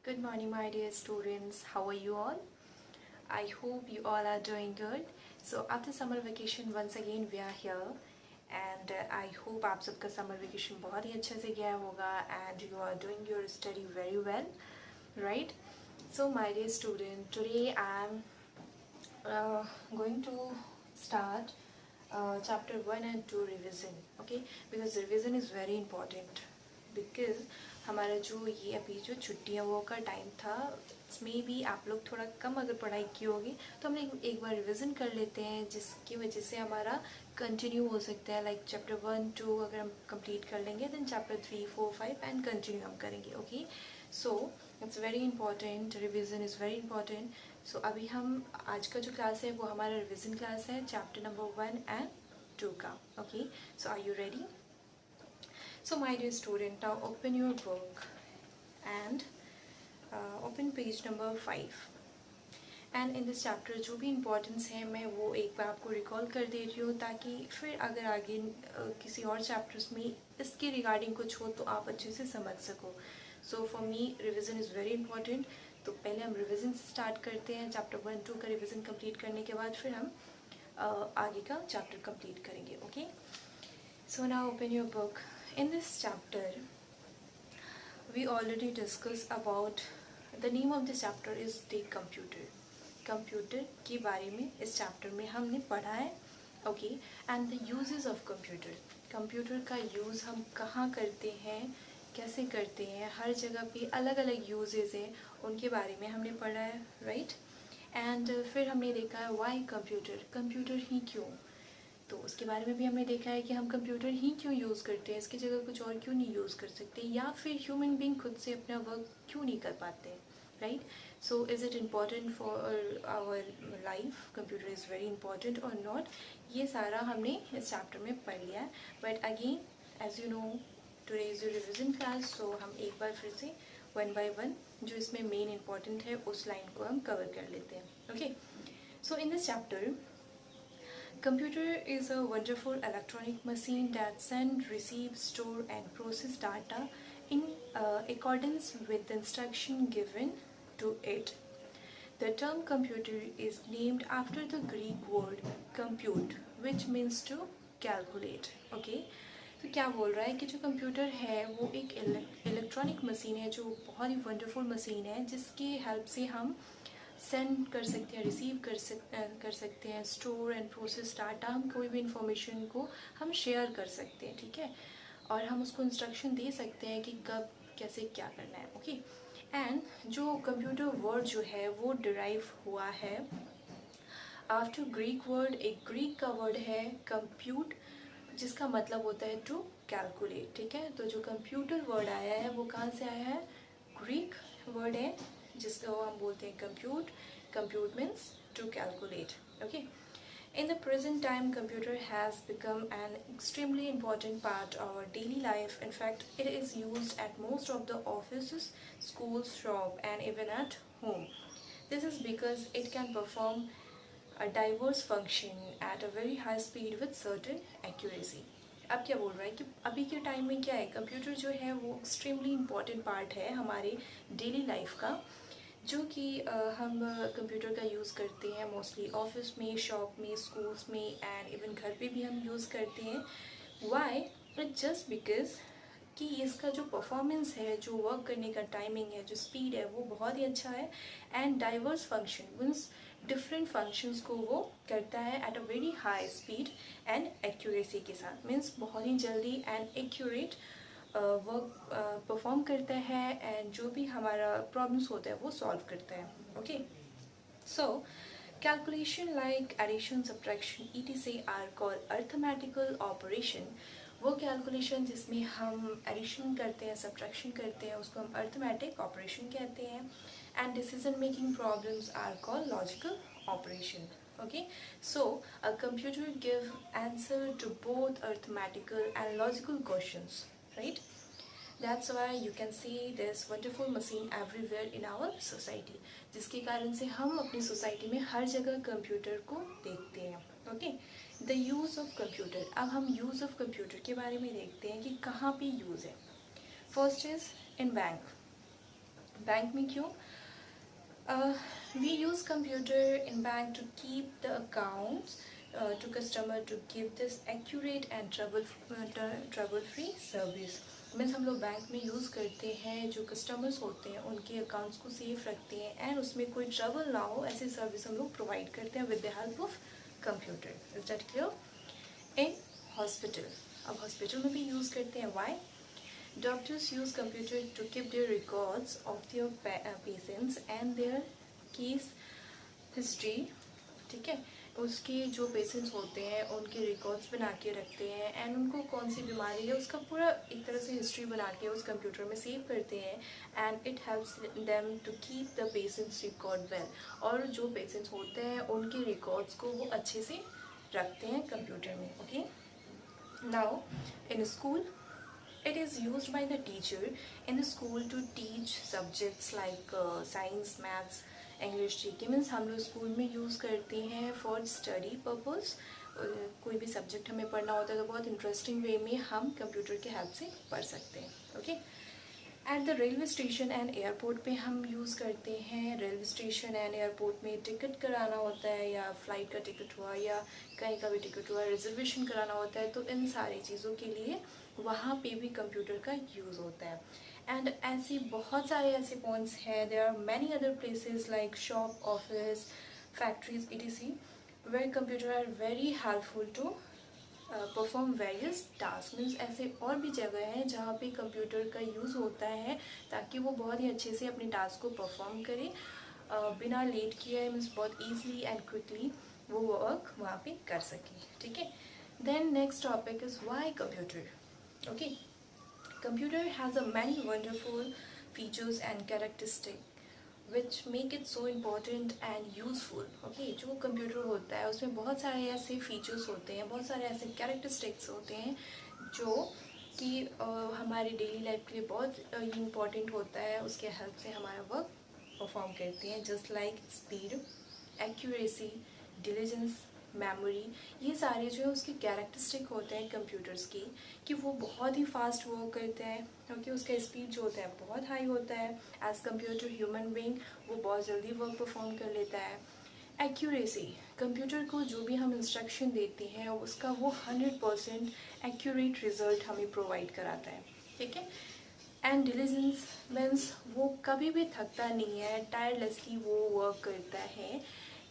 Good morning, my dear students. How are you all? I hope you all are doing good. So after summer vacation, once again we are here, and I hope आप सबका summer vacation बहुत ही अच्छे से गया होगा and you are doing your study very well, right? So my dear student, today I am going to start chapter 1 and 2 revision, okay? Because revision is very important. Because हमारा जो ये अभी जो छुट्टियाँ वो का टाइम था, इसमें भी आप लोग थोड़ा कम अगर पढ़ाई की होगी तो हम एक बार रिवीजन कर लेते हैं, जिसकी वजह से हमारा कंटिन्यू हो सकता है। लाइक चैप्टर 1 2 अगर हम कंप्लीट कर लेंगे देन चैप्टर 3 4 5 एंड कंटिन्यू हम करेंगे। Okay, so it's very important, revision is very important. So अभी हम आज का जो क्लास है वो हमारा रिविज़न क्लास है चैप्टर नंबर 1 एंड 2 का। Okay, so are you ready? So my dear student, now open your book and open page number 5 and in this chapter जो भी importance है मैं वो एक बार आपको recall कर दे रही हूँ, ताकि फिर अगर आगे किसी और chapters में इसके regarding कुछ हो तो आप अच्छे से समझ सको। So for me revision is very important। तो पहले हम revision से start करते हैं। chapter 1 2 का revision complete करने के बाद फिर हम आगे का chapter complete करेंगे। Okay, so now open your book। In this chapter we already discussed about the name of this chapter is the computer। Computer के बारे में इस चैप्टर में हमने पढ़ा है। Okay, and the uses of computer, computer का यूज़ हम कहाँ करते हैं, कैसे करते हैं, हर जगह पे अलग अलग यूजेस हैं, उनके बारे में हमने पढ़ा है, राइट। एंड फिर हमने देखा है वाई कंप्यूटर, कंप्यूटर ही क्यों, तो उसके बारे में भी हमने देखा है कि हम कंप्यूटर ही क्यों यूज़ करते हैं, इसकी जगह कुछ और क्यों नहीं यूज़ कर सकते, या फिर ह्यूमन बीइंग खुद से अपना वर्क क्यों नहीं कर पाते, right. So is it important for our life, computer is very important or not, ये सारा हमने इस चैप्टर में पढ़ लिया है। But again as you know today is your revision class, so हम एक बार फिर से 1 by 1 जो इसमें मेन इंपॉर्टेंट है उस लाइन को हम कवर कर लेते हैं। Okay, so in this chapter computer is a wonderful electronic machine that send, receive, store and process data in accordance with the instruction given to it. The term computer is named after the Greek word compute, which means to calculate. Okay, तो क्या बोल रहा है कि जो computer है वो एक इलेक्ट्रॉनिक मशीन है, जो बहुत ही वंडरफुल मशीन है, जिसकी हेल्प से हम सेंड कर सकते हैं, रिसीव कर सकते हैं, स्टोर एंड प्रोसेस डाटा, हम कोई भी इंफॉर्मेशन को हम शेयर कर सकते हैं, ठीक है, और हम उसको इंस्ट्रक्शन दे सकते हैं कि कब कैसे क्या करना है। ओके, एंड जो कंप्यूटर वर्ड जो है वो डिराइव हुआ है आफ्टर ग्रीक वर्ड, एक ग्रीक का वर्ड है कंप्यूट, जिसका मतलब होता है टू कैलकुलेट, ठीक है। तो जो कंप्यूटर वर्ड आया है वो कहाँ से आया है, ग्रीक वर्ड है जिसको हम बोलते हैं compute. Compute means to calculate. Okay, in the present time computer has become an extremely important part of our daily life. In fact, it is used at most of the offices, schools, shop and even at home. This is because it can perform a diverse function at a very high speed with certain accuracy। अब क्या बोल रहा है कि अभी के time में क्या है, कंप्यूटर जो है वो एक्सट्रीमली इम्पॉर्टेंट पार्ट है हमारे डेली लाइफ का, जो कि हम कंप्यूटर का यूज़ करते हैं मोस्टली ऑफिस में, शॉप में, स्कूल्स में एंड इवन घर पे भी हम यूज़ करते हैं। वाई? जस्ट बिकॉज कि इसका जो परफॉर्मेंस है, जो वर्क करने का टाइमिंग है, जो स्पीड है वो बहुत ही अच्छा है, and diverse function means different functions को वो करता है at a very high speed and accuracy के साथ, मीन्स बहुत ही जल्दी एंड एक्यूरेट वर्क परफॉर्म करता है, एंड जो भी हमारा प्रॉब्लम्स होता है वो सॉल्व करता है। Okay, so calculation like addition, subtraction etc are called arithmetical operation. वो कैलकुलेशन जिसमें हम एडिशन करते हैं, सब्ट्रैक्शन करते हैं, उसको हम अर्थमेटिक ऑपरेशन कहते हैं, and decision making problems are called logical operation. Okay, so a computer give answer to both arithmetical and logical questions, right? That's why you can see this wonderful machine everywhere in our society, जिसके कारण से हम अपनी society में हर जगह computer को देखते हैं। Okay, the use of computer, अब हम यूज़ ऑफ कंप्यूटर के बारे में देखते हैं कि कहाँ पे यूज़ है। First is in bank. Bank में क्यों? We use computer in bank to keep the accounts to customer to give this accurate and trouble free service. Means हम लोग बैंक में यूज़ करते हैं, जो कस्टमर्स होते हैं उनके अकाउंट्स को सेफ रखते हैं एंड उसमें कोई ट्रबल ना हो, ऐसी सर्विस हम लोग प्रोवाइड करते हैं with the help of computer. Is that clear? In hospital, अब हॉस्पिटल में भी यूज़ करते हैं. Y? Doctors use computer to keep their records of their patients and their case history. ठीक है, उसके जो पेशेंट्स होते हैं उनके रिकॉर्ड्स बना के रखते हैं एंड उनको कौन सी बीमारी है उसका पूरा एक तरह से हिस्ट्री बना के उस कंप्यूटर में सेव करते हैं and it helps them to keep the patients record well. और जो पेशेंट्स होते हैं उनके रिकॉर्ड्स को वो अच्छे से रखते हैं कंप्यूटर में. Okay, now in school it is used by the teacher in the school to teach subjects like science, maths, English. ठीक है, मीन्स हम लोग स्कूल में यूज़ करते हैं फॉर स्टडी पर्पस. कोई भी सब्जेक्ट हमें पढ़ना होता है तो बहुत इंटरेस्टिंग वे में हम कंप्यूटर के हेल्प से पढ़ सकते हैं. Okay, at the railway station and airport पे हम यूज़ करते हैं. रेलवे स्टेशन एंड एयरपोर्ट में टिकट कराना होता है, या फ्लाइट का टिकट हुआ या कहीं का भी टिकट हुआ, रिजर्वेशन कराना होता है, तो इन सारी चीज़ों के लिए वहाँ पे भी कंप्यूटर का यूज़ होता है. एंड ऐसी बहुत सारे ऐसे पॉइंट्स हैं. There are many other places like shop, office, factories etc where computer are very helpful to perform various task. Means ऐसे और भी जगह हैं जहाँ पे कंप्यूटर का यूज़ होता है ताकि वो बहुत ही अच्छे से अपने टास्क को परफॉर्म करे बिना लेट किए. मीन्स बहुत ईजीली एंड क्विकली वो वर्क वहाँ पे कर सके. ठीक है, then next topic is why computer. Okay, computer has a many wonderful features and characteristics which make it so important and useful. Okay, जो कंप्यूटर होता है उसमें बहुत सारे ऐसे फीचर्स होते हैं, बहुत सारे ऐसे कैरेक्टरिस्टिक्स होते हैं जो कि हमारी डेली लाइफ के लिए बहुत इम्पॉर्टेंट होता है. उसके हेल्प से हमारा वर्क परफॉर्म करते हैं. Just like speed, accuracy, diligence, memory. ये सारे जो है उसके कैरेक्टरिस्टिक होते हैं कंप्यूटर्स की, कि वो बहुत ही फास्ट वर्क करते हैं क्योंकि उसका स्पीड जो होता है बहुत हाई होता है as compare to human being. वो बहुत जल्दी वर्क परफॉर्म कर लेता है. एक्यूरेसी, कंप्यूटर को जो भी हम इंस्ट्रक्शन देते हैं उसका वो 100% एक्यूरेट रिजल्ट हमें प्रोवाइड कराता है. ठीक है, एंड डिलीजेंस मीन्स वो कभी भी थकता नहीं है, टायरलेसली वो वर्क करता है.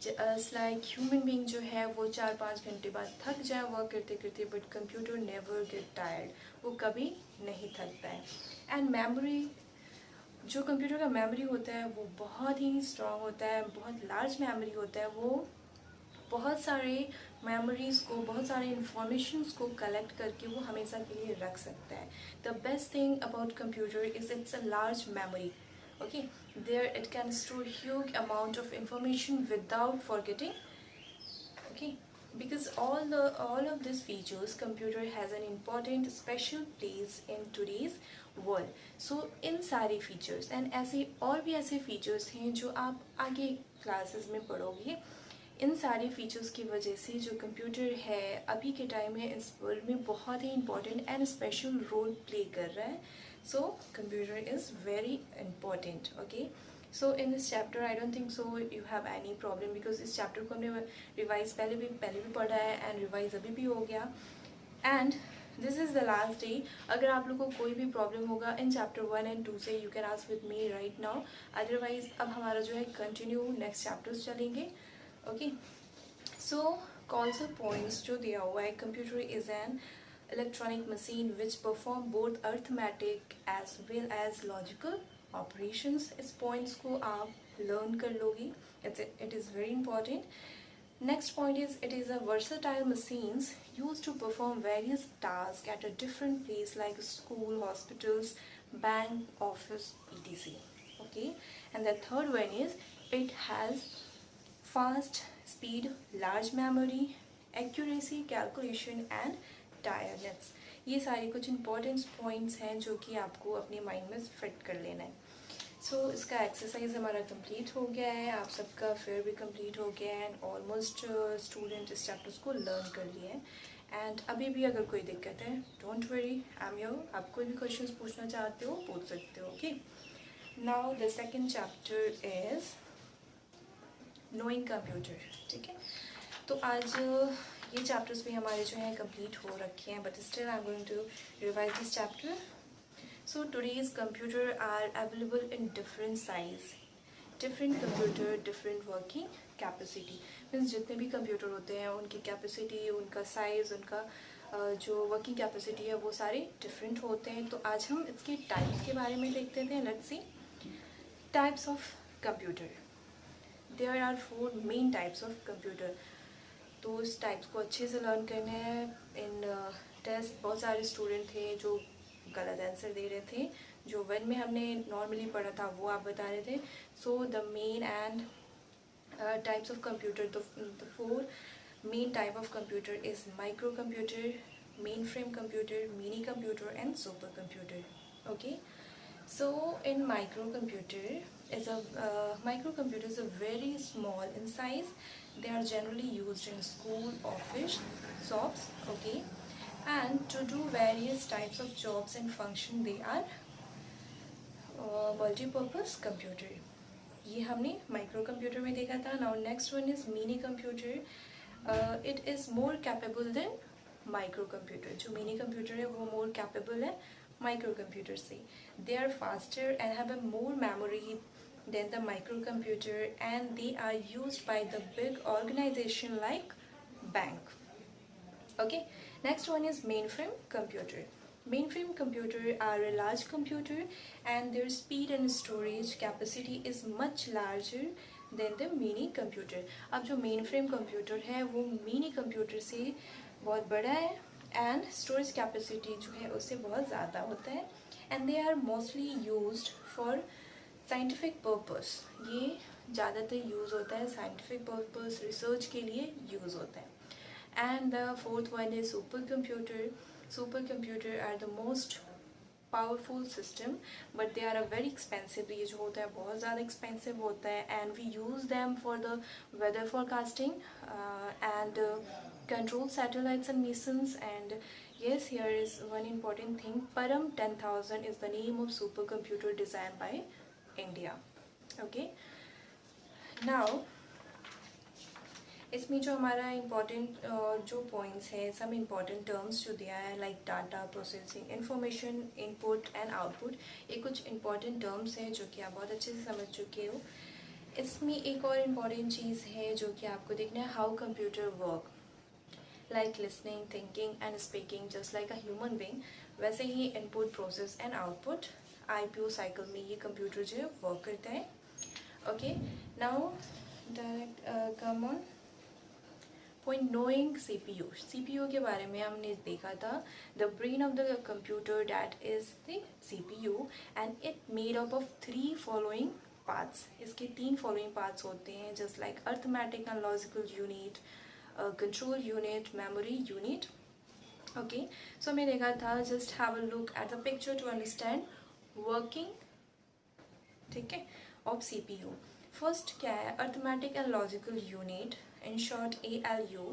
लाइक ह्यूमन बीइंग जो है वो 4-5 घंटे बाद थक जाए वर्क करते करते, but computer never get tired, वो कभी नहीं थकता है. एंड मेमोरी, जो कंप्यूटर का मेमोरी होता है वो बहुत ही स्ट्रॉन्ग होता है, बहुत लार्ज मेमोरी होता है. वो बहुत सारे मेमोरीज़ को, बहुत सारे इंफॉर्मेशंस को कलेक्ट करके वो हमेशा के लिए रख सकता है. The best thing about computer is it's a large memory. Okay, there it can store huge amount of information without forgetting. Okay, because all of these features computer has an important special place in today's world. So इन सारे features and ऐसे और भी ऐसे features हैं जो आप आगे classes में पढ़ोगे. इन सारे फीचर्स की वजह से जो कंप्यूटर है अभी के टाइम में इस वर्ल्ड में बहुत ही important and special role play कर रहा है. So computer is very important. Okay, so in this chapter I don't think so you have any problem because इस chapter को हमने रिवाइज पहले भी पढ़ा है एंड रिवाइज अभी भी हो गया. And this is the last day. अगर आप लोगों को कोई भी प्रॉब्लम होगा इन चैप्टर 1 and 2 से you can ask with me right now. Otherwise अब हमारा जो है कंटिन्यू नेक्स्ट चैप्टर्स चलेंगे. ओके, सो कॉल्स और पॉइंट्स जो दिया हुआ है, computer is an electronic machine which perform both arithmetic as well as logical operations. इस points को आप learn कर लोगी. It is very important. Next point is it is a versatile machines used to perform various tasks at a different place like school, hospitals, bank, office, etc. Okay, and the third one is it has fast speed, large memory, accuracy, calculation and टायरनेस. ये सारे कुछ important points हैं जो कि आपको अपने mind में fit कर लेना है. सो इसका एक्सरसाइज हमारा कंप्लीट हो गया है, आप सबका फेयर भी कंप्लीट हो गया है एंड ऑलमोस्ट स्टूडेंट इस चैप्टर्स को लर्न कर लिए हैं. एंड अभी भी अगर कोई दिक्कत है don't worry, I am here. आप कोई भी क्वेश्चंस पूछना चाहते हो पूछ सकते हो. Okay, now the second chapter is knowing computer. ठीक है, तो आज ये चैप्टर्स भी हमारे जो हैं कंप्लीट हो रखे हैं, but still I am going to revise this chapter. So today's computer are available in different size, different computer, different working capacity. Means जितने भी कंप्यूटर होते हैं उनकी कैपेसिटी, उनका साइज़, उनका जो वर्किंग कैपेसिटी है वो सारे डिफरेंट होते हैं. तो आज हम इसके टाइप्स के बारे में देखते थे. Let's see types of computer. There are 4 main types of computer. तो इस टाइप्स को अच्छे से लर्न करने हैं. इन टेस्ट बहुत सारे स्टूडेंट थे जो गलत आंसर दे रहे थे. जो वन में हमने नॉर्मली पढ़ा था वो आप बता रहे थे. So the main and types of computer, the 4 main type of computer is micro computer, main frame computer, mini computer and super computer. Okay, so in microcomputer is a very small in size. They are generally used in school, office, shops. Okay, and to do various types of jobs and function they are multi-purpose computer. ये हमने micro computer में देखा था. Now next one is minicomputer. It is more capable than microcomputer. जो minicomputer है वो more capable है microcomputer से. They are faster and have a more memory than the microcomputer, and they are used by the big organization like bank. Okay, next one is mainframe computer. Mainframe computer are a large computer and their speed and storage capacity is much larger than the mini computer. अब जो mainframe computer है वो mini computer से बहुत बड़ा है and storage capacity जो है उससे बहुत ज़्यादा होता है. and they are mostly used for scientific purpose. ये ज़्यादातर यूज़ होता है साइंटिफिक पर्पस, रिसर्च के लिए यूज़ होता है. And the fourth one is supercomputer. Supercomputer are the most powerful system but they are a very expensive. ये जो होता है बहुत ज़्यादा एक्सपेंसिव होता है. And we use them for the weather forecasting and control satellites and missions. And yes, here is one important thing. Param 10,000 is the name of supercomputer designed by India. Okay, now इसमें जो हमारा important जो points है, some important terms जो दिया है like data processing, information input and output. ये कुछ इम्पोर्टेंट टर्म्स हैं जो कि आप बहुत अच्छे से समझ चुके हो. इसमें एक और इम्पॉर्टेंट चीज़ है जो कि आपको देखना है, how computer work. Like listening, thinking and speaking just like a human being. वैसे ही input, process and output IPO cycle में ये कंप्यूटर जो है वर्क करता है. Okay, now direct come on point knowing CPU. CPU के बारे में हमने देखा था. The brain of the computer that is the CPU and it made up of 3 following parts. इसके 3 फॉलोइंग पार्ट्स होते हैं just like arithmetic and logical unit, control unit, memory unit. Okay, so मैं देखा था, just have a look at the picture to understand working. ठीक है, of CPU. First क्या है, arithmetic and logical unit, in short ALU,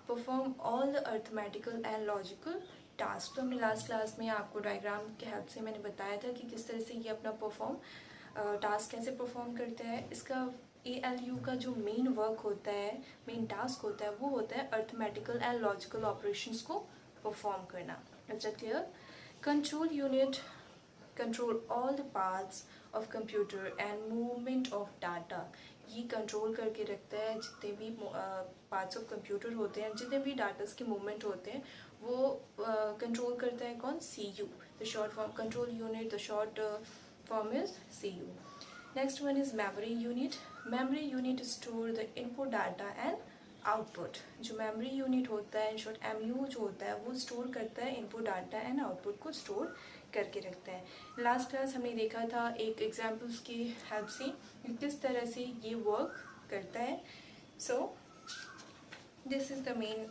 perform all the arithmetical and logical task. तो हमने last class में आपको डायग्राम के हेल्प से मैंने बताया था कि किस तरह से ये अपना टास्क कैसे परफॉर्म करता है. इसका ALU का जो मेन वर्क होता है, मेन टास्क होता है, वो होता है अर्थमेटिकल एंड लॉजिकल ऑपरेशंस को परफॉर्म करना. Is that clear? Control unit control all the parts of computer and movement of data. ये कंट्रोल करके रखता है जितने भी पार्ट्स ऑफ कंप्यूटर होते हैं, जितने भी डाटास के मूवमेंट होते हैं वो कंट्रोल करता है. कौन? CPU. The short form control unit, the short form is CPU. Next one is memory unit. Memory unit store the input data and output. जो मेमोरी यूनिट होता है, इन शॉर्ट MU जो होता है, वो स्टोर करता है इनपुट डाटा एंड आउटपुट को स्टोर करके रखता है. लास्ट क्लास हमने देखा था एक एग्जाम्पल्स की हेल्प से किस तरह से ये वर्क करता है. So this is the main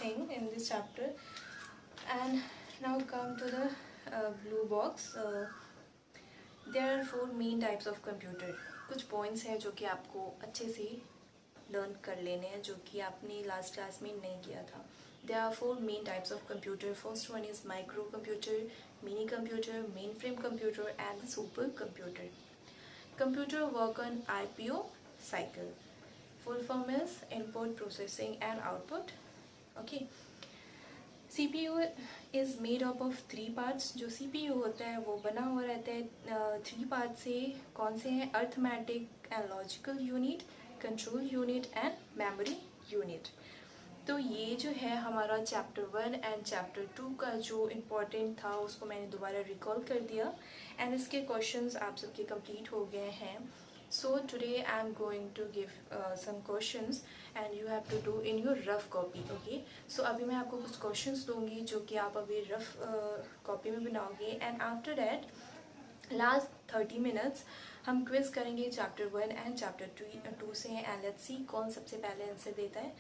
thing in this chapter. And now come to the blue box. There are 4 main types of computer. कुछ पॉइंट्स हैं जो कि आपको अच्छे से लर्न कर लेने हैं, जो कि आपने लास्ट क्लास में नहीं किया था. There are 4 main types of computer. First one is microcomputer, mini computer, mainframe computer and the supercomputer. Computer work on IPO cycle. Full form is input, processing and output. Okay. CPU is made up of 3 parts. जो CPU होता है वो बना हुआ रहता है 3 part से. कौन से हैं? Arithmetic and logical unit, control unit and memory unit. तो ये जो है हमारा चैप्टर 1 एंड चैप्टर 2 का जो इम्पोर्टेंट था उसको मैंने दोबारा रिकॉल कर दिया एंड इसके क्वेश्चंस आप सबके कंप्लीट हो गए हैं. So today I am going to give some questions and you have to do in your rough copy. Okay, so अभी मैं आपको कुछ questions दूंगी जो कि आप अभी rough copy में बनाओगे and after that last 30 minutes हम क्विज करेंगे चैप्टर 1 एंड चैप्टर 2 से एंड लेट्स सी कौन सबसे पहले आंसर देता है.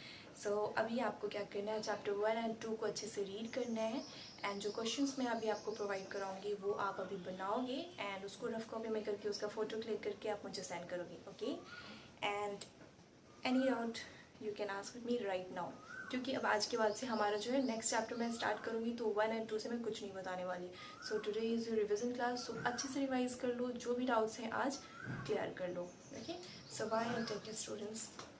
सो अभी आपको क्या करना है, चैप्टर 1 एंड 2 को अच्छे से रीड करना है एंड जो क्वेश्चंस मैं अभी आपको प्रोवाइड कराऊंगी वो आप अभी बनाओगे एंड उसको रफ कॉपी में करके उसका फ़ोटो क्लिक करके आप मुझे सेंड करोगे. Okay, and any doubt you can ask me right now, क्योंकि अब आज के बाद से हमारा जो है नेक्स्ट चैप्टर मैं स्टार्ट करूँगी तो 1 एंड 2 से मैं कुछ नहीं बताने वाली. So today is your revision class. So अच्छे से रिवाइज कर लो, जो भी डाउट्स हैं आज क्लियर कर लो. Okay, so bye and take care students.